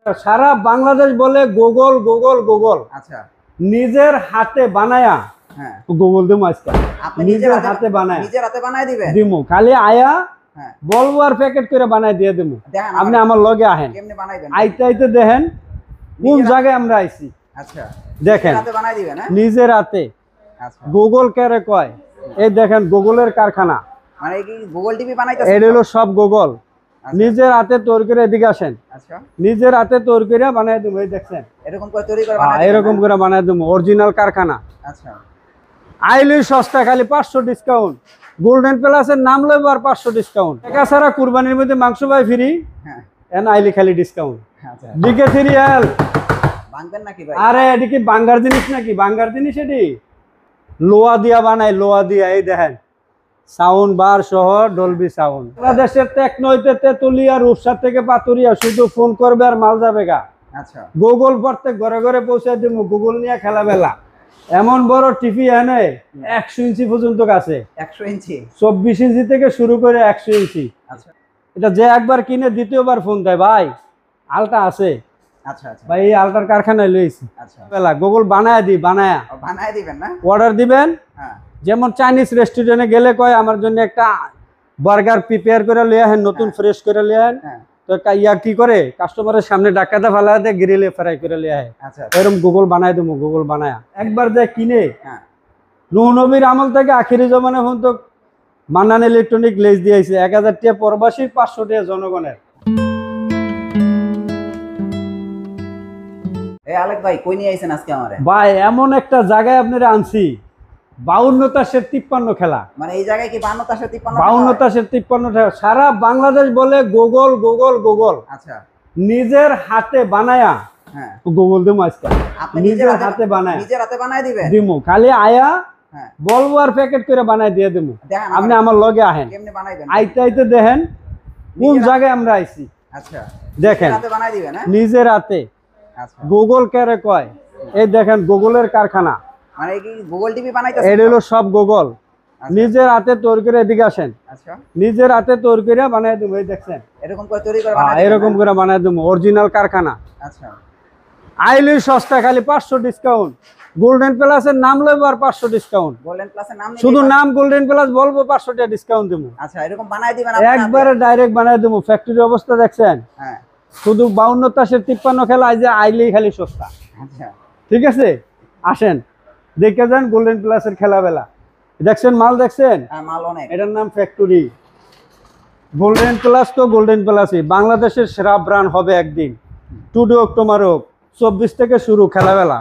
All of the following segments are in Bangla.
সারা বাংলাদেশ বলে গুগল গুগল গুগল। আচ্ছা, নিজের হাতে বানায়া হ্যাঁ গুগল দিমু আজকে। আপনি নিজের হাতে বানায় নিজের হাতে বানায় দিবেন? দিমু, খালি আয়া হ্যাঁ বলবো আর প্যাকেট করে বানায় দিয়ে দিমু। দেখেন আপনি আমার লগে আহেন, কেমনে বানাইবেন? আইতে আইতে দেখেন কোন জায়গায় আমরা আইছি। আচ্ছা, দেখেন হাতে বানায় দিবেন? হ্যাঁ নিজের হাতে। আচ্ছা, গুগল কেরে কয়, এই দেখেন গুগলের কারখানা। মানে কি গুগল টিভি বানাইতেছেন? এটা হলো সব গুগল। নিজের হাতে তৈরি করে এদিকে আসেন, আচ্ছা, নিজের হাতে তৈরি করে বানায় দেবো। এই দেখছেন এরকম করে তৈরি করে বানায় দিবেন? এরকম করে বানায় দেবো, অরিজিনাল কারখানা। আচ্ছা, আইলি সস্তা, খালি 500 ডিসকাউন্ট। গোল্ডেন প্লাসের নাম লইব আর 500 ডিসকাউন্ট। টাকা ছাড়া কুরবানির মধ্যে মাংস পাই ফ্রি, হ্যাঁ এন আইলি খালি ডিসকাউন্ট। আচ্ছা, ডিকে সিরিয়াল ভাঙবেন নাকি ভাই? আরে এটি কি বাঙ্গার জিনিস নাকি? বাঙ্গার জিনিস এটি লোহা দিয়া বানায়, লোহা দিয়া। এই দেখেন সাউন্ড বার সহ ডলবি সাউন্ড। বাংলাদেশের টেকনো হইতে তেতুলিয়া, রূপসা থেকে পাতুরিয়া, শুধু ফোন করবে আর মাল যাবে গা। আচ্ছা, গুগল প্রত্যেক ঘরে ঘরে পৌঁছে দিব। গুগল নিয়ে খেলা বেলা। এমন বড় টিভি এনে 100 ইঞ্চি পর্যন্ত আছে। 100 ইঞ্চি? 24 ইঞ্চি থেকে শুরু করে 100 ইঞ্চি। আচ্ছা, এটা যে একবার কিনে দ্বিতীয়বার ফোন দেয়, ভাই আলটা আছে আচ্ছা, আচ্ছা ভাই, এই আলটার কারখানায় লইছি। আচ্ছা, বেলা গুগল বানায় দি, বানায়া বানায় দিবেন না? অর্ডার দিবেন। হ্যাঁ যেমন চাইনিজ রেস্টুরেন্টে গেলে কয় আমার জন্য একটা বার্গার প্রিপেয়ার করে লিয়ে আহেন, নতুন ফ্রেশ করে লিয়ে আহেন। হ্যাঁ তো ইয়া কি করে, কাস্টমারের সামনে ডাকাতে ফালা দেয়, গ্রিলে ফ্রাই করে লিয়ে আহে। আচ্ছা, এরকম গুগল বানায় দেবো। গুগল বানায়া একবার যে কিনে, হ্যাঁ নূহ নবীর আমল থেকে আখিরি জমানে পর্যন্ত মান্নান ইলেকট্রনিক লেজ দিয়েছে। 1000 টাকা প্রবাসী, 500 টাকা জনগণের। এই আলেক ভাই কই নিয়ে আইছেন আজকে আমারে? ভাই এমন একটা জায়গায় আপনারা আনছি, 52 খেলা। মানে এই জায়গায় কি 52 তাসে 53? 52 খেলা। সারা বাংলাদেশ বলে গুগল গুগল গুগল। আচ্ছা, নিজের হাতে বানায়া হ্যাঁ গুগল দিমু আজকে। আপনি নিজের হাতে বানায় নিজের হাতে বানায় দিবেন? দিমু, খালি আয়া হ্যাঁ বলবো আর প্যাকেট করে বানায় দিয়ে দিমু। দেখেন আপনি আমার লগে আহেন, কেমনে বানাইবেন? আইতে আইতে দেখেন কোন জায়গায় আমরা আইছি। আচ্ছা, দেখেন হাতে বানায় দিবেন? হ্যাঁ নিজের হাতে। আচ্ছা, গুগল কেরে কয়, এই দেখেন গুগলের কারখানা। মানে কি গুগল টিভি বানাইতেছেন? এটা হলো সব গুগল। নিজের হাতে তৈরি করে এদিকে আসেন, আচ্ছা, নিজের হাতে তৈরি করে বানায় দেবো। এই দেখছেন এরকম করে তৈরি করে বানায় দিবেন? এরকম করে বানায় দেবো, অরিজিনাল কারখানা। আচ্ছা, আইলি সস্তা, খালি 500 ডিসকাউন্ট। গোল্ডেন প্লাসের নাম লইব আর 500 ডিসকাউন্ট। গোল্ডেন প্লাসের নাম নিলে শুধু নাম গোল্ডেন প্লাস বলবো, 500 টাকা ডিসকাউন্ট দেবো। আচ্ছা, এরকম বানায় দিবেন আপনি? একবারে ডাইরেক্ট বানায় দেবো। ফ্যাক্টরি অবস্থা দেখছেন? হ্যাঁ শুধু 52 তাসের 53 খেলা, এই যে আইলেই খালি সস্তা। আচ্ছা, ঠিক আছে, আসেন দেখে যান গোল্ডেন প্লাসের খেলা বেলা। দেখছেন মাল, দেখছেন? হ্যাঁ মাল অনেক। এটার নাম ফ্যাক্টরি। গোল্ডেন প্লাস তো গোল্ডেন প্লাসই বাংলাদেশের সেরা ব্র্যান্ড হবে একদিন। টুডে অক্টোবর হোক, 24 থেকে শুরু খেলাবেলা।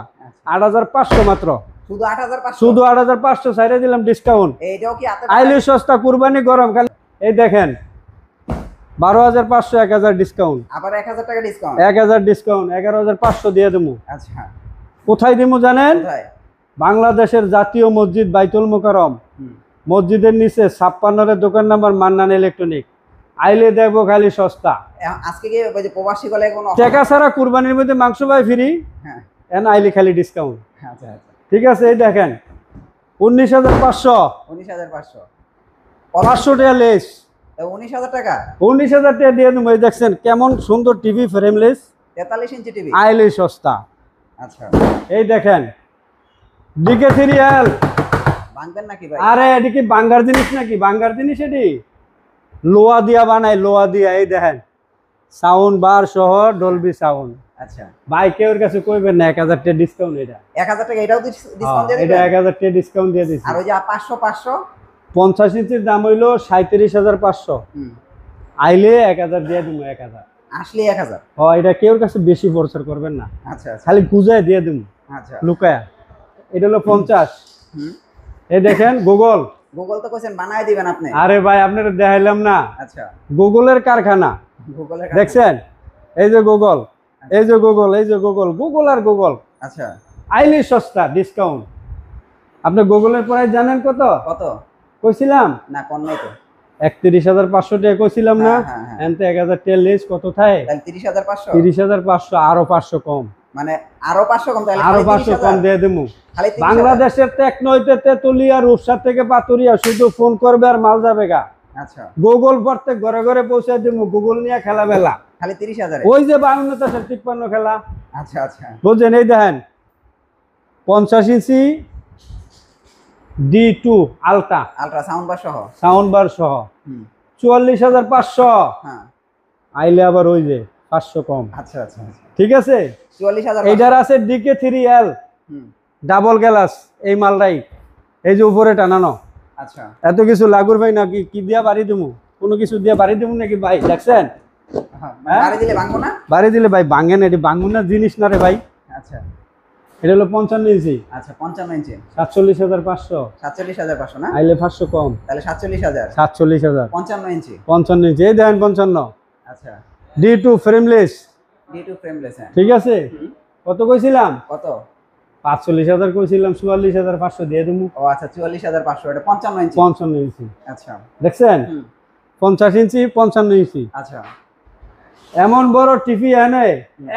8500 মাত্র, শুধু 8500? শুধু 8500 ছাইড়ে দিলাম ডিসকাউন্ট। এইটাও কি হাতে আইলি সস্তা, কুরবানি গরম। খালি এই দেখেন 12500, 1000 ডিসকাউন্ট। আবার 1000 টাকা ডিসকাউন্ট? 1000 ডিসকাউন্ট, 11500 দিয়ে দেবো। আচ্ছা, কোথায় দেবো জানেন? কোথায়? বাংলাদেশের জাতীয় মসজিদ বাইতুল মোকাররম, মসজিদের নিচে 56 দোকান নাম্বার, মান্নান ইলেকট্রনিক। আইলে দেখবো খালি সস্তা। আজকে কি ওই যে প্রবাসী গলে কোনো টাকা ছাড়া কুরবানির মধ্যে মাংস পাই ফ্রি, হ্যাঁ এন আইলে খালি ডিসকাউন্ট। আচ্ছা আচ্ছা, ঠিক আছে, এই দেখেন 19500, 19500 500 টাকা লেস। 19000 টাকা? 19000 টাকা দিয়ে দেবো। এই দেখছেন কেমন সুন্দর টিভি, ফ্রেমলেস, 43 ইঞ্চি টিভি? আইলে সস্তা। আচ্ছা, এই দেখেন ডিকে সিরিয়াল। ভাঙবেন নাকি ভাই? আরে এটি কি বাঙ্গার জিনিস নাকি? বাঙ্গার জিনিস এটি লোহা দিয়া বানায়, লোহা দিয়া। এই দেখেন সাউন্ড বার সহ ডলবি সাউন্ড। আচ্ছা, ভাই কেউর কাছে কইবেন না 1000 টাকা ডিসকাউন্ট। এটা 1000 টাকা এটাও ডিসকাউন্ট দিয়ে এটা দিবেন? 1000 টাকা ডিসকাউন্ট দিয়ে দিছি। আর ওই যে 500 500? 50 ইঞ্চির দাম হইলো 37500, আইলে 1000 দিয়ে দিব। 1000 আসলে 1000? এটা কেউর কাছে বেশি প্রচার করবেন না, আচ্ছা আচ্ছা, খালি গুজায় দিয়ে দিব আচ্ছা লুকায়া। এটা হলো 50। হুম, এই দেখেন গুগল। গুগল তো কইছেন বানায় দিবেন আপনি? আরে ভাই আপনারা দেখাইলাম না, আচ্ছা, গুগলের কারখানা। গুগলের দেখছেন? এই যে গুগল, এই যে গুগল, এই যে গুগল, গুগল আর গুগল। আচ্ছা, আইলি সস্তা, ডিসকাউন্ট। আপনি গুগলের প্রাইস জানেন কত? কত কইছিলাম না? কোন নাই তো? 31500 টাকা কইছিলাম না? হ্যাঁ হ্যাঁ, এনতে 1000 টাকা লেস কত থাকে? তাহলে 30500? 30500, আরো 500 কম। মানে আরো 500 কম? তাহলে আরো 500 কম দিয়ে দেবো। খালি 30,000? বাংলাদেশের টেকনো হইতে তেতুলিয়া, রূপসা থেকে পাতুরিয়া, শুধু ফোন করবে আর মাল যাবে গা। আচ্ছা গুগল প্রত্যেক ঘরে ঘরে পৌঁছে দেবো, গুগল নিয়ে খেলা বেলা। খালি 30,000 ওই যে 52-53 খেলা, আচ্ছা আচ্ছা বুঝছেন? এই দেখেন 50 inch D2 ultra ultra sound bar সহ। সাউন্ড বার সহ হুম 44,500। হ্যাঁ আইলে আবার ওই যে 500 কম। আচ্ছা আচ্ছা আচ্ছা ঠিক আছে, 44,000। এইটার আছে DK3L হুম ডাবল গ্লাস, এই মালটাই এই যে উপরে টানানো। আচ্ছা এত কিছু লাগুর ভাই নাকি কি দিয়া বাড়ি দিমু? কোনো কিছু দিয়া বাড়ি দিমু নাকি ভাই? দেখছেন হ্যাঁ হ্যাঁ? বাড়ি দিলে ভাঙবো না। বাড়ি দিলে ভাই ভাঙে না, এটি ভাঙুন না জিনিস না রে ভাই। আচ্ছা এটা হলো 55 ইঞ্চি, আচ্ছা 55 ইঞ্চি 47,500। 47,500 না, আইলে 500 কম, তাহলে 47,000। 47,000। 55 ইঞ্চি 55 ইঞ্চি, এই দেখেন 55। আচ্ছা D2 ফ্রেমলেস, D2 ফ্রেমলেস। হ্যাঁ ঠিক আছে। কত কইছিলাম? কত? 45,000 কইছিলাম, 44,500 দিয়ে দেবো। ও আচ্ছা 44,500, এটা 55 ইঞ্চি। 55 ইঞ্চি আচ্ছা দেখছেন, হুম 50 ইঞ্চি 55 ইঞ্চি। আচ্ছা এমন বড় টিভি এনে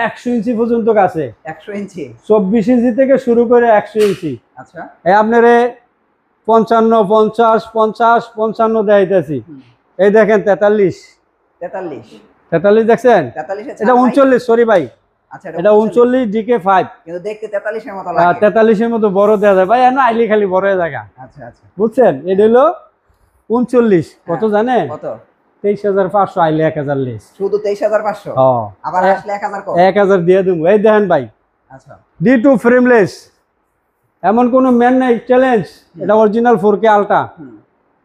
100 ইঞ্চি পর্যন্ত আছে, 100 ইঞ্চি। 24 ইঞ্চি থেকে শুরু করে 100 ইঞ্চি। আচ্ছা এই আপনারে 55, 50, 50, 55 দেখাইতেছি। এই দেখেন 43, 43 দেখছেন? 43 এর এটা 39, সরি ভাই, আচ্ছা এটা 39 DK5। কিন্তু দেখতে 43 এর মতো লাগে। 43 এর মতো বড় দেওয়া যায় ভাই, না আইলি খালি বড় জায়গা। আচ্ছা আচ্ছা বুঝছেন? এটা হলো 39। কত জানেন? কত? 23,500, আইলে 1,000 লেস। শুধু 23,500। আবার আসলে 1000 কম। 1,000 দিয়ে দেবো। এই দেখেন ভাই আচ্ছা D2 ফ্রেমলেস, এমন কোনো ম্যান নাই চ্যালেঞ্জ। এটা অরিজিনাল 4K আলট্রা। হুম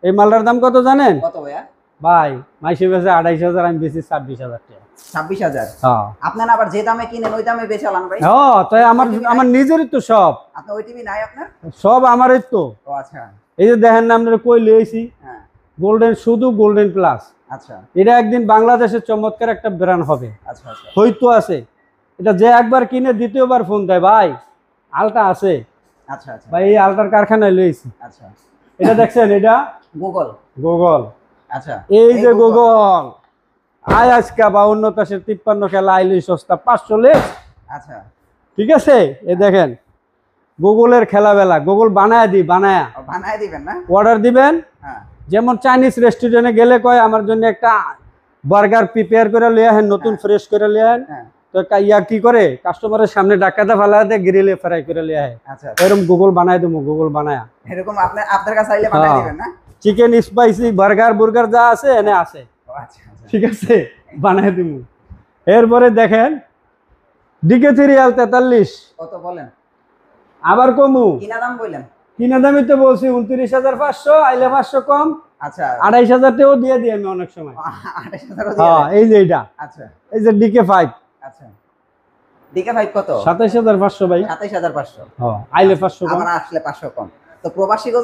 এই মালটার দাম কত জানেন কত ভাইয়া? ভাই? মাইসে বেচে 28,000, আমি বেশি 26,000 টাকা। 26,000। হ্যাঁ আপনারা আবার যে দামে কিনেন ওই দামে বেচালান ভাই? তাই আমার নিজেরই তো সব, আপনার ওই টিভি নাই আপনার? সব আমারই তো। ও আচ্ছা এই যে দেখেন না, আমরা কই লইছি হ্যাঁ গোল্ডেন, শুধু গোল্ডেন প্লাস। আচ্ছা এটা একদিন বাংলাদেশের চমৎকার একটা ব্র্যান্ড হবে, আচ্ছা আচ্ছা হয়তো আছে। এটা যে একবার কিনে দ্বিতীয়বার ফোন দেয়, ভাই আলটা আছে আচ্ছা আচ্ছা ভাই, এই আলটার কারখানায় লইছি। আচ্ছা এটা দেখছেন, এটা গুগল। গুগল। আচ্ছা এই যে গুগল আয় আজকা 52-53 খেলা আইলি সস্তা 500 লেস। আচ্ছা ঠিক আছে, এই দেখেন গুগলের খেলা বেলা। গুগল বানায় বানায় দিবেন না? অর্ডার দিবেন। হ্যাঁ যেমন চাইনিজ রেস্টুরেন্টে গেলে কয় আমার জন্য একটা বার্গার প্রিপেয়ার করে লিয়ে আহেন, নতুন ফ্রেশ করে লিয়ে আহেন। হ্যাঁ তো ইয়া কি করে, কাস্টমারের সামনে ডাক্কাতে ফালা দিয়ে গ্রিলে ফ্রাই করে লিয়ে আহে। আচ্ছা এরকম গুগল বানায় দেবো, গুগল বানায়। এরকম আপনার কাছে আইলে বানায় দিবেন না? চিকেন স্পাইসি বার্গার যা আছে এনে আছে, ও আচ্ছা আচ্ছা ঠিক আছে, বানায় দিব। এরপরে দেখেন DK3L 43, কত বলেন? আবার কমু। কিনা দাম বললেন? কিনা দামি তো বলছি 29,500, আইলে 500 কম, আচ্ছা 28,000 টাকাও দিয়ে দিই আমি অনেক সময়। 28,000 হ্যাঁ এই যে এইটা, আচ্ছা এই যে DK5 আচ্ছা DK5 কত? 27,500 ভাই। 27,500। হ্যাঁ আইলে 500 কম। আমার আসলে 500 কম। তো প্রবাসীদের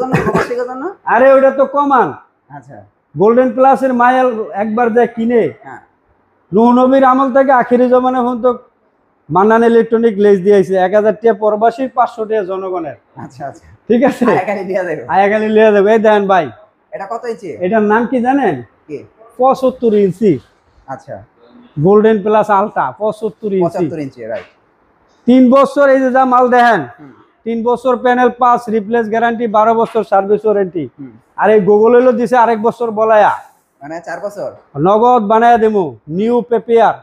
জন্য? আরে ওটা তো কমান। আচ্ছা গোল্ডেন প্লাসের মায়াল একবার যা কিনে, হ্যাঁ নূহ নবীর আমল থেকে আখিরি জমানা পর্যন্ত মান্নান ইলেকট্রনিক লেজ দিয়েছে 1,000 টাকা প্রবাসীর, 500 টাকা জনগণের। আচ্ছা আচ্ছা ঠিক আছে, এখানে দিয়ে দেব। আয়াখালি লিয়ে দেবে। এই দেখেন ভাই, এটা কত ইঞ্চি? এটার নাম কি জানেন? কি? 75 ইঞ্চি আচ্ছা গোল্ডেন প্লাস আলট্রা, 75 ইঞ্চি। 75 ইঞ্চি রাইট। 3 বছর এই যে যা মাল দেখেন, হুম 3 বছর প্যানেল পাস, রিপ্লেস গ্যারান্টি, 12 বছর সার্ভিস ওয়ারেন্টি। হুম আর এই গুগল হইলো দিছে আরেক বছর বলায়া, মানে 4 বছর নগদ বানায় দেবো, নিউ পেপিয়ার।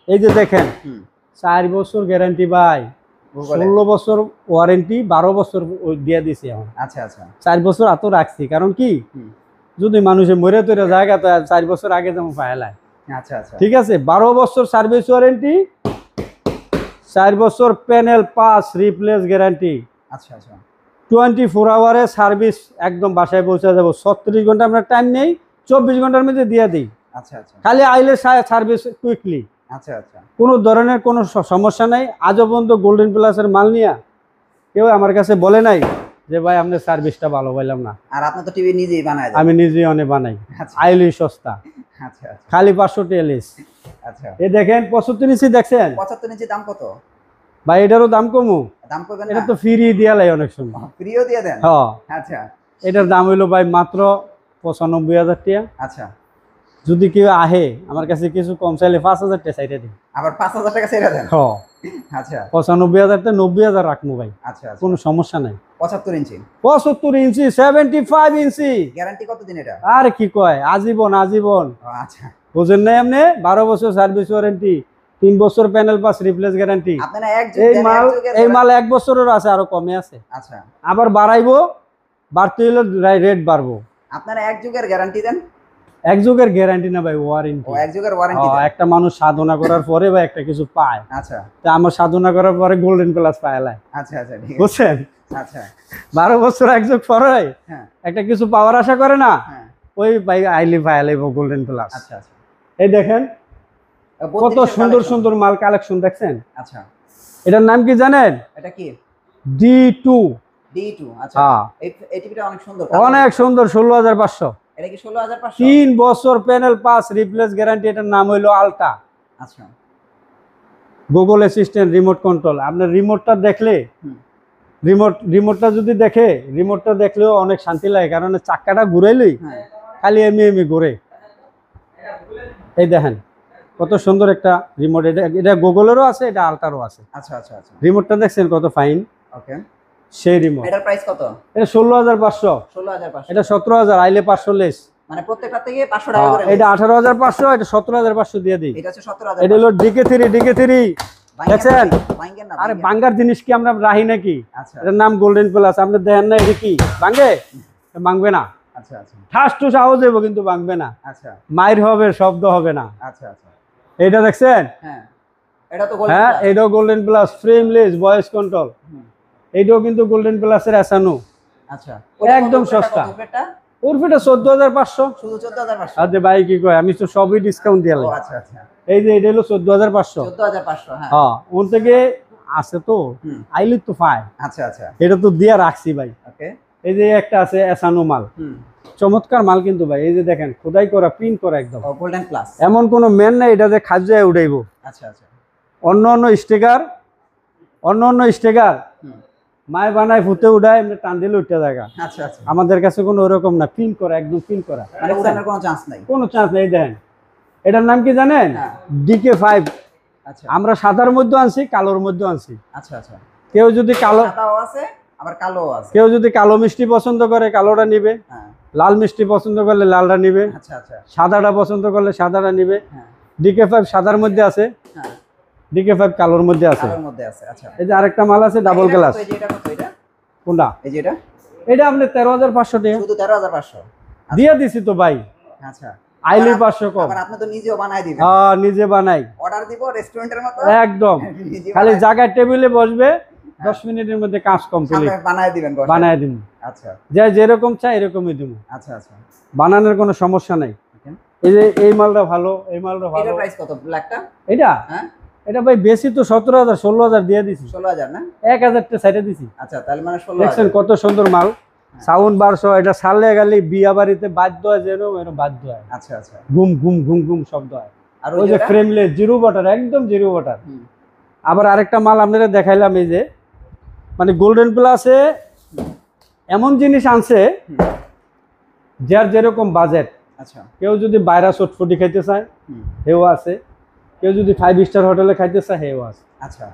এই যে দেখেন হুম 4 বছর গ্যারান্টি ভাই, গুগলে। 16 বছর ওয়ারেন্টি, 12 বছর দিয়ে দিছি এখন। আচ্ছা আচ্ছা 4 বছর এত রাখছি, কারণ কি হুম যদি মানুষে মরে তৈরি জায়গা তো 4 বছর আগে যেমন পাইলায়। আচ্ছা আচ্ছা ঠিক আছে, 12 বছর সার্ভিস ওয়ারেন্টি, 4 বছর প্যানেল পাস, রিপ্লেস গ্যারান্টি, আচ্ছা আচ্ছা 24 আওয়ারে সার্ভিস, একদম বাসায় পৌঁছে যাবো। 36 ঘন্টা আমরা টাইম নেই, 24 ঘন্টার মধ্যে দিয়ে দিই। আচ্ছা আচ্ছা খালি আইলে সার্ভিস কুইকলি, আচ্ছা আচ্ছা কোনো ধরনের কোনো সমস্যা নাই। আজও পর্যন্ত গোল্ডেন প্লাসের মাল নিয়ে কেউ আমার কাছে বলে নাই যে ভাই আপনার সার্ভিসটা ভালো পাইলাম না। আর আপনি তো টিভি নিজেই বানায় দেন? আমি নিজেই অনেক বানাই, আচ্ছা আইলি সস্তা, আচ্ছা আচ্ছা খালি 500 টেলিস। আচ্ছা এ দেখেন 75 ইঞ্চি দেখছেন 75 ইঞ্চি দাম কত? ভাই, এটারও দাম কমু। দাম করবেন এটা না? তো ফ্রি দিয়া লাই অনেক সময়। ফ্রিও দিয়ে দেন? হ্যাঁ, আচ্ছা এটার দাম হইলো ভাই মাত্র 95,000 টাকা। আচ্ছা যদি কেউ আহে আমার কাছে কিছু কম চাইলে 5,000 টাকা চাইটা দিই। আবার 5,000 টাকা ছেড়ে দেন? হ্যাঁ আচ্ছা 95,000 তে 90,000 রাখবো ভাই, আচ্ছা আচ্ছা কোনো সমস্যা নাই। 75 ইঞ্চি 75 ইঞ্চি 75 ইঞ্চি, গ্যারান্টি কতদিন এটা? আর কি কয়, আজীবন আজীবন। ও আচ্ছা, বুঝেন না এমনি, 12 বছর সার্ভিস ওয়ারেন্টি, 3 বছর প্যানেল পাস রিপ্লেস গ্যারান্টি। আপনারা এক যুগ এই দেন, মাল এক যুগের এই মাল 1 বছরের আছে, আরো কমে আছে, আচ্ছা আবার বাড়াইবো, বাড়তে হলে রেট বাড়বো। আপনারা এক যুগের গ্যারান্টি দেন? এক যুগের গ্যারান্টি না ভাই, ওয়ারেন্টি। ও এক যুগের ওয়ারেন্টি দেন। একটা মানুষ সাধনা করার পরে বা একটা কিছু পায়, আচ্ছা তা আমার সাধনা করার পরে গোল্ডেন প্লাস পায়লাই, আচ্ছা আচ্ছা ঠিক আছে। বুঝছেন? আচ্ছা 12 বছর এক যুগ পরে হ্যাঁ একটা কিছু পাওয়ার আশা করে না, হ্যাঁ ওই ভাই আইলি পায়লাই গোল্ডেন প্লাস। আচ্ছা আচ্ছা এই দেখেন কত 32 সুন্দর collection। সুন্দর মাল কালেকশন, দেখছেন? আচ্ছা এটার নাম কি জানেন? এটা কি? D2। D2 আচ্ছা। হ্যাঁ এই টিভিটা অনেক সুন্দর, অনেক সুন্দর, 16,500। এটা কি 16,500? 3 বছর প্যানেল পাস রিপ্লেস গ্যারান্টি। এটার নাম হইলো আলটা। আচ্ছা গুগল অ্যাসিস্ট্যান্ট রিমোট কন্ট্রোল। আপনার রিমোটটা দেখলে, হুম রিমোটটা যদি দেখে, রিমোটটা দেখলেও অনেক শান্তি লাগে, কারণ চাক্কাটা ঘুরাইলেই হ্যাঁ খালি এমনি ঘুরে। এই দেখেন কত সুন্দর একটা রিমোট। এটা গুগলেরও আছে, এটা আলটারও আছে। আচ্ছা আচ্ছা আচ্ছা রিমোটটা দেখছেন কত ফাইন, ওকে। সেই রিমোট। এটার প্রাইস কত? এটা 16,500। 16,500 এটা 17,000, আইলে 500 লেস। মানে প্রত্যেকটা থেকে 500 টাকা করে। এটা 18,500, এটা 17,500 দিয়ে দিই। এটা হচ্ছে 17,000। এটা হলো DK3। দেখছেন? বাইঙ্গেন না? আরে বাঙ্গার জিনিস কি আমরা রাহি নাকি? আচ্ছা এটার নাম গোল্ডেন প্লাস। আপনি দেখেন না এটা কি ভাঙে? ভাঙবে না, আচ্ছা আচ্ছা ঠাস টুস আওয়াজ হইব কিন্তু ভাঙবে না, আচ্ছা মাইর হবে, শব্দ হবে না। আচ্ছা আচ্ছা এটা দেখছেন? হ্যাঁ এটা তো গোল্ডেন। হ্যাঁ এটাও golden plus, frameless voice control. এইটাও কিন্তু গোল্ডেন প্লাসের এসানো, আচ্ছা একদম সস্তা। উপরেরটা উর্ফিটা 14,500। শুধু 14,500? আরে ভাই কি কয়, আমি তো সবই ডিসকাউন্ট ও দিয়ালাম। আচ্ছা আচ্ছা এই যে এটা হলো 14,500। 14,500 হ্যাঁ হ্যাঁ ওর থেকে আছে তো, হুম আইলি তো পায়, আচ্ছা আচ্ছা এটা তো দিয়া রাখছি ভাই। ওকে এই যে একটা আছে এসানো মাল, হুম চমৎকার মাল কিন্তু ভাই। এই যে দেখেন খোদাই করা, প্রিন্ট করা একদম, ও গোল্ডেন প্লাস। এমন কোনো ম্যান নাই এটা যে খাজায় উঠাইবো। আচ্ছা আচ্ছা অন্য অন্য স্টিকার হুম মায় বানায় ফুটে উঠায়, এমনি টান দিলে উঠতে জায়গা। আচ্ছা আচ্ছা আমাদের কাছে কোনো ওরকম না, প্রিন্ট করা একদম, প্রিন্ট করা, মানে উড়ানোর কোনো চান্স নাই? কোনো চান্স নেই। দেখেন এটার নাম কি জানেন? হ্যাঁ। DK5। আচ্ছা আমরা সাদার মধ্যে আনছি, কালোর মধ্যে আনছি। আচ্ছা আচ্ছা কেউ যদি কালো সাদাও আছে আবার কালোও আছে। কেউ যদি কালো মিষ্টি পছন্দ করে কালোটা নিবে, হ্যাঁ লাল মিষ্টি পছন্দ করলে লালটা নিবে, আচ্ছা আচ্ছা সাদাটা পছন্দ করলে সাদাটা নিবে। হ্যাঁ DK5 সাদার মধ্যে আছে, হ্যাঁ DK5 কালোর মধ্যে আছে। কালোর মধ্যে আছে আচ্ছা। এই যে আরেকটা মাল আছে ডাবল এটা গ্লাস। কত? এই যে এটা কত? এটা কোনটা? এই যে এটা এটা আপনি 13,500 টাকা শুধু 13,500? দিয়ে দিছি তো ভাই, আচ্ছা আইলি 500 কম। আবার আপনি তো নিজেও বানায় দিবেন? হ্যাঁ নিজে বানাই অর্ডার দিব রেস্টুরেন্টের মতো একদম, নিজে খালি বানায়- জায়গায় টেবিলে বসবে, 10 মিনিটের মধ্যে কাজ কমপ্লিট, সামনে বানায় দিবেন বসে? বানায় দিব। আচ্ছা যে যেরকম চাই এরকমই দিব, আচ্ছা আচ্ছা বানানোর কোনো সমস্যা নাই। Okay. এই যে এই মালটা ভালো, এই মালটা ভালো। এটার প্রাইস কত ব্ল্যাকটা? এটা হ্যাঁ এটা ভাই বেশি তো, 17,000 16,000 দিয়ে দিছি, 16,000 না? 1,000 টা সাইডে দিছি। আচ্ছা তাহলে মানে দেখছেন 16,000। কত সুন্দর মাল, সাউন্ড বারশো। এটা সারলে গেলে বিয়া বাড়িতে বাদ্য হয়, যেরকম এরকম বাদ্য হয়, আচ্ছা আচ্ছা ঘুম ঘুম ঘুম ঘুম শব্দ হয়। আর ওই যে ওটা? ফ্রেমলেস জিরো বাটার, একদম জিরো বাটার। হুম, আবার আরেকটা মাল আপনারা দেখাইলাম, এই যে মানে গোল্ডেন প্লাসে এমন জিনিস আনছে হুম, যার যেরকম বাজেট। আচ্ছা কেউ যদি বাইরা চটফটি খাইতে চায় হুম, হেও আছে, কেউ যদি 5 স্টার হোটেলে খাইতে চায় হেও আছে। আচ্ছা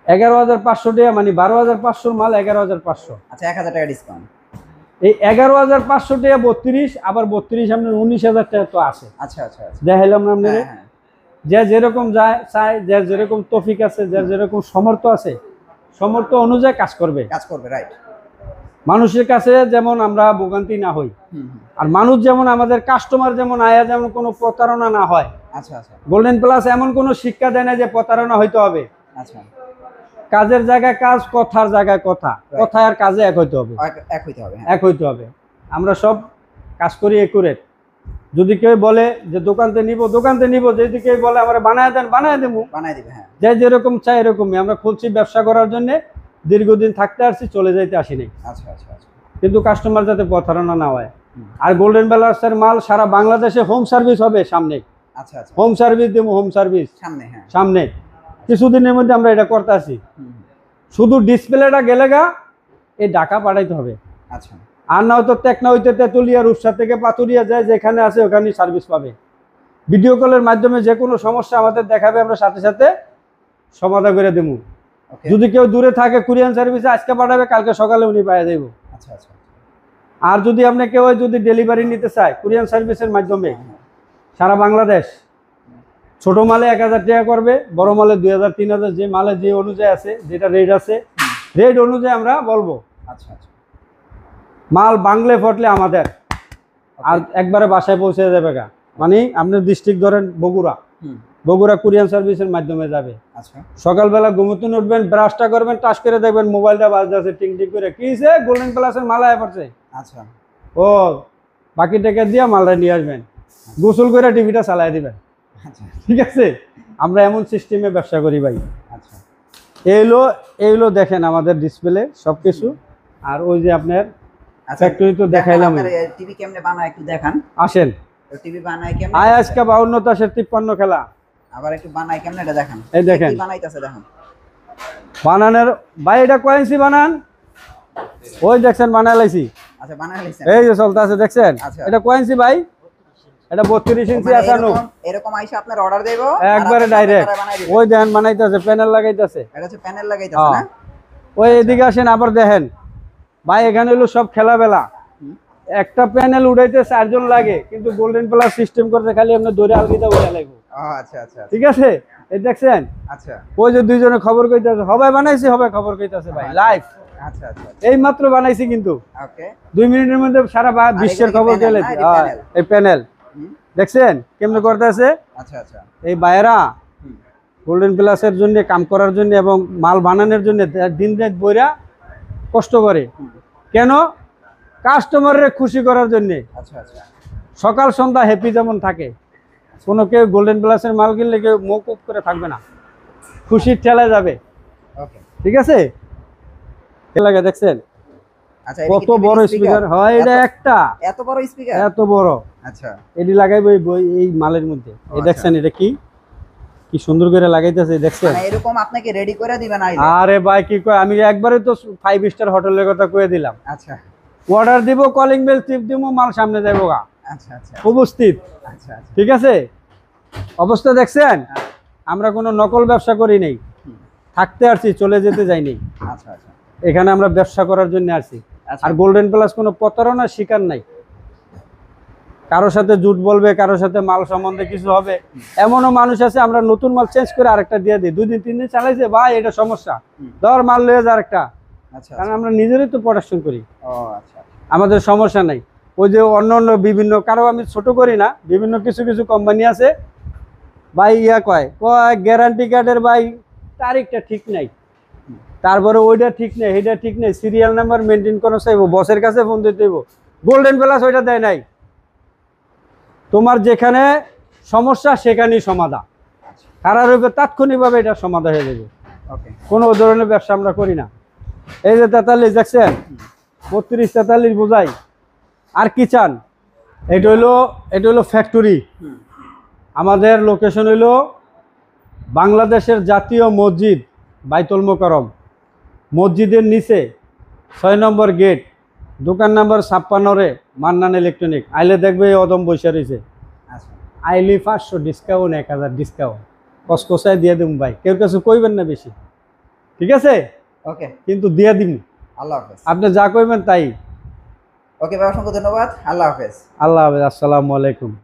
11,500 টাকা, মানে 12,500 মাল 11,500। আচ্ছা 1,000 টাকা ডিসকাউন্ট। এই 11,500 টাকা 32, আবার 32 আপনার 19,000 টাকা তো আছে। আচ্ছা আচ্ছা আচ্ছা দেখাইলাম না আপনাদের, হ্যাঁ হ্যাঁ যে যেরকম যায় চায়, যার যেরকম তৌফিক আছে, যার যেরকম সমর্থ আছে, সমর্থ অনুযায়ী কাজ করবে। কাজ করবে রাইট। মানুষের কাছে যেমন আমরা ভোগান্তি না হই, হুম হুম, আর মানুষ যেমন আমাদের কাস্টমার যেমন আয়া যেমন কোনো প্রতারণা না হয়। আচ্ছা আচ্ছা গোল্ডেন প্লাস এমন কোনো শিক্ষা দেয় না যে প্রতারণা হইতে হবে। আচ্ছা কাজের জায়গায় কাজ, কথার জায়গায় কথা, কথায় আর কাজে এক হইতে হবে, এক হইতে হবে। হ্যাঁ এক হইতে হবে। আমরা সব কাজ করি একুরেট। যদি কেউ বলে যে দোকানতে নিব, যদি কেউ বলে আমার বানায় দেন, বানায় দেবো। বানাই দিবে হ্যাঁ। যে যেরকম চাই এরকমই। আমরা খুলছি ব্যবসা করার জন্য, দীর্ঘদিন থাকতে আসছি, চলে যাইতে আসি নাই, আচ্ছা আচ্ছা আচ্ছা কিন্তু কাস্টমার যাতে প্রতারণা না হয়। হুম, আর গোল্ডেন প্লাসের মাল সারা বাংলাদেশে হোম সার্ভিস হবে সামনে, আচ্ছা আচ্ছা হোম সার্ভিস দেবো, হোম সার্ভিস সামনে হ্যাঁ। সামনে কিছুদিনের মধ্যে আমরা এটা করতে আসি। হুম, হুম, শুধু ডিসপ্লেটা গেলে গা এই ঢাকা পাঠাইতে হবে, আচ্ছা আর না হয়তো টেকনা হইতে তেতুলিয়া, রূপসা থেকে পাতুরিয়া যায়, যেখানে আছে ওখানেই সার্ভিস পাবে। ভিডিও কলের মাধ্যমে যে কোনো সমস্যা আমাদের দেখাবে, আমরা সাথে সাথে সমাধান করে দেবো। ওকে। যদি কেউ দূরে থাকে কুরিয়ান সার্ভিসে আজকে পাঠাবে, কালকে সকালে উনি পাঠিয়ে দেব। আচ্ছা আচ্ছা। আর যদি আপনি কেউ যদি ডেলিভারি নিতে চায় কুরিয়ান সার্ভিসের মাধ্যমে সারা বাংলাদেশ, ছোট মালে 1000 টাকা করবে, বড় মালে 2000 3000, যে মালে যে অনুযায়ী আছে, যেটা রেট আছে রেট অনুযায়ী আমরা বলবো। আচ্ছা আচ্ছা। মাল বাংলে ফটলে আমাদের, আর একবারে বাসায় পৌঁছে যাবে গা। মানে আপনার ডিস্ট্রিক্ট ধরেন বগুড়া, বগুড়া কুরিয়ান সার্ভিসের মাধ্যমে যাবে। আচ্ছা। সকালবেলা ঘুমোতে উঠবেন, ব্রাশটা করবেন, টাচ করে দেখবেন মোবাইলটা বাজতেছে টিং টিং করে, কি সে গোল্ডেন প্লাসের মাল আয়া পড়ছে। আচ্ছা। ও বাকি টাকা দিয়ে মালটা নিয়ে আসবেন, গোসল করে টিভিটা চালাই দিবেন। আচ্ছা ঠিক আছে, আমরা এমন সিস্টেমে ব্যবসা করি ভাই। আচ্ছা। এইগুলো দেখেন আমাদের ডিসপ্লে সবকিছু। আর ওই যে আপনার ফ্যাক্টরি তো দেখাইলাম। টিভি কেমনে বানায় একটু দেখান। আসেন, টিভি বানায় কেমনে? আয় আজকে 52 তাসের 53 খেলা। আবার একটু বানায় কেমনে এটা দেখান। এই দেখেন কি বানাইতাছে দেখেন। বানানোর ভাই, এটা কয় ইঞ্চি বানান? ওই দেখছেন বানাই লাইছি। আচ্ছা বানায় লাইছেন। এই যে চলতে আছে দেখছেন। আচ্ছা। এটা কয় ইঞ্চি ভাই? এটা 32 ইঞ্চি মানে আসানো। এরকম আইসা আপনার অর্ডার দেব, একবারে ডাইরেক্ট। ওই দেখেন বানাইতেছে, প্যানেল লাগাইতেছে। এটা হচ্ছে প্যানেল লাগাইতাছে না? ওই এদিকে আসেন, আবার দেখেন ভাই, এখানে হলো সব খেলাবেলা। একটা প্যানেল উঠাইতে 4 জন লাগে, কিন্তু গোল্ডেন প্লাস সিস্টেম করতে খালি আপনি দৌড়ে আলগিটা উঠা লাগবে। ও আচ্ছা আচ্ছা। ঠিক আছে, এই দেখছেন। আচ্ছা। ওই যে দুইজনে খবর কইতাছে, হবে বানাইছি, হবে খবর কইতাছে ভাই লাইভ। আচ্ছা আচ্ছা। এই মাত্র বানাইছি, কিন্তু ওকে। 2 মিনিটের মধ্যে সারা বিশ্বের খবর গেলে। এই প্যানেল দেখছেন কেমনে করতেছে। আচ্ছা আচ্ছা। এই বাইরা গোল্ডেন প্লাসের জন্য কাম করার জন্য এবং মাল বানানোর জন্য দিন রাত বইরা কষ্ট করে। কেন? কাস্টমারের খুশি করার জন্য। আচ্ছা আচ্ছা। সকাল সন্ধ্যা হ্যাপি যেমন থাকে, কোনো কেউ গোল্ডেন প্লাসের মাল কিনলে কেউ মুখ উপ করে থাকবে না, খুশির ঠেলায় যাবে। ওকে। ঠিক আছে, লাগে দেখছেন আচ্ছা। কত বড় স্পিকার হয়। এটা একটা এত বড় স্পিকার, এত বড়। আচ্ছা। এটি লাগাইবো এই মালের মধ্যে। এই দেখছেন এটা কি কি সুন্দর করে লাগাইতেছে, দেখছেন। মানে এরকম আপনাকে রেডি করে দিবেন আইলে? আরে ভাই কি কয়, আমি একবারে তো 5 স্টার হোটেলের কথা কয়ে দিলাম। আচ্ছা। অর্ডার দিব, কলিং বেল টিপ দিব, মাল সামনে যাবো গা, আচ্ছা আচ্ছা। উপস্থিত। আচ্ছা আচ্ছা। ঠিক আছে, অবস্থা দেখছেন। আমরা কোনো নকল ব্যবসা করি নাই, থাকতে আসছি, চলে যেতে যাইনি। আচ্ছা আচ্ছা। এখানে আমরা ব্যবসা করার জন্য আসছি। আচ্ছা। আর গোল্ডেন প্লাস কোনো প্রতারণার শিকার নাই। কারোর সাথে জুট বলবে, কারোর সাথে মাল সম্বন্ধে কিছু হবে, এমনও মানুষ আছে আমরা নতুন মাল চেঞ্জ করে আরেকটা দিয়ে দিই, 2 দিন 3 দিন চালাইছে, ভাই এটা সমস্যা, ধর মাল লয়ে যা আরেকটা। আচ্ছা। কারণ আমরা নিজেরই তো প্রোডাকশন করি, ও আচ্ছা। আমাদের সমস্যা নাই। ওই যে অন্য অন্য বিভিন্ন, কারো আমি ছোট করি না, বিভিন্ন কিছু কিছু কোম্পানি আছে ভাই, কয় গ্যারান্টি কার্ডের ভাই তারিখটা ঠিক নাই, তারপরে ওইটা ঠিক নেই, এইটা ঠিক নেই, সিরিয়াল নাম্বার মেনটেন করা চাইবো, বসের কাছে ফোন দিতে হইব। গোল্ডেন প্লাস ওইটা দেয় নাই। তোমার যেখানে সমস্যা সেখানেই সমাধান, কারার উপরে তাৎক্ষণিকভাবে এটা সমাধান হয়ে যাবে। ওকে। কোনো ধরনের ব্যবসা আমরা করি না। এই যে 43 দেখছেন, 32 43 বোঝাই। আর কি চান? এটা হইলো ফ্যাক্টরি। আমাদের লোকেশন হইলো বাংলাদেশের জাতীয় মসজিদ বাইতুল মোকাররম, মসজিদের নিচে 6 নম্বর গেট, দোকান নাম্বার 56 মান্নান ইলেকট্রনিক। আইলে দেখবে অদম বৈশা রয়েছে। আচ্ছা। আইলি 500 ডিসকাউন্ট, 1000 ডিসকাউন্ট কসকসায় দিয়ে দিম ভাই, কেউ কাছে কইবেন না বেশি। ঠিক আছে, ওকে। কিন্তু দিয়ে দিম, আল্লাহ হাফেজ। আপনি যা কইবেন তাই। ওকে ভাই, অসংখ্য ধন্যবাদ। আল্লাহ হাফেজ। আল্লাহ হাফেজ, আসসালামু আলাইকুম।